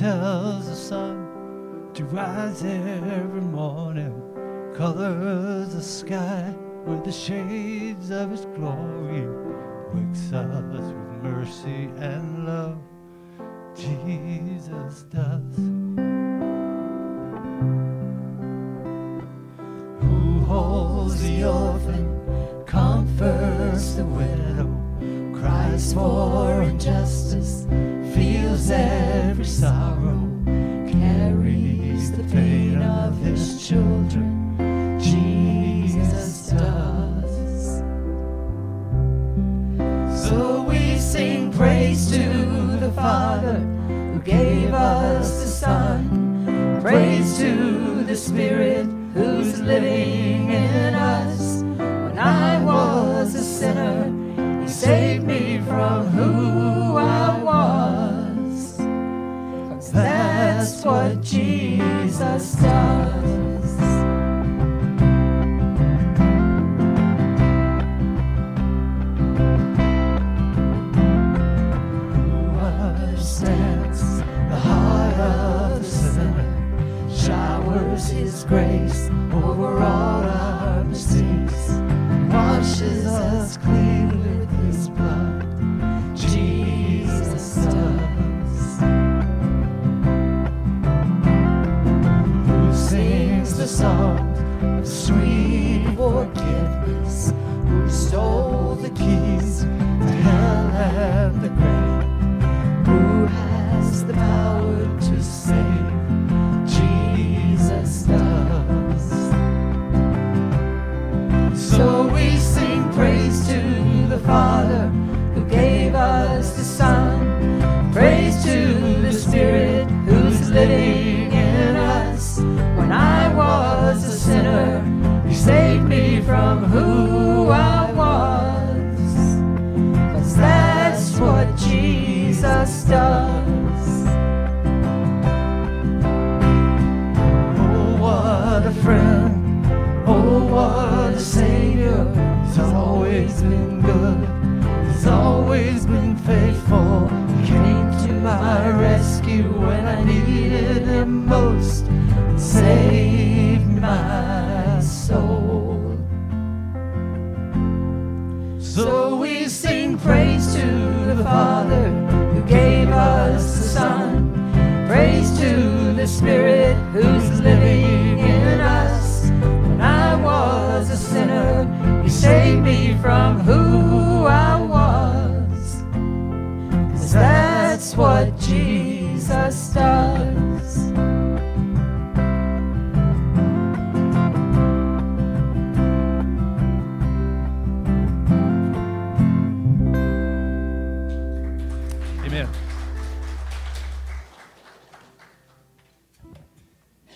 tells the sun to rise every morning, colors the sky with the shades of his glory, wakes us with mercy and love. Jesus does. Who holds the orphan, comforts the widow, cries for injustice, feels every sorrow, carries the pain of his children. Jesus does. So we sing praise to the Father who gave us the Son, praise to the Spirit who's living in us. When I was a sinner, he saved me from who I was. 'Cause that's what Jesus does. Who understands the heart of the sinner, showers his grace over all our mistakes, washes us clean with his blood. Jesus does. Who sings the songs of sweet forgiveness, who stole the keys to hell and the grave, who has the power to save. Jesus does. So we sing praise to the Father who gave us the Son, praise to the Spirit who's living in us. When I was a sinner, he saved me from who I was. 'Cause that's what Jesus does. Oh, what a friend. Oh, what a Savior. He's always been good. He's always been faithful. He came to my rescue when I needed him most, and saved my soul. So we sing praise to the Father who gave us the Son, praise to the Spirit who's living in us. When I was a sinner, he saved me from who I was. 'Cause that's what Jesus does.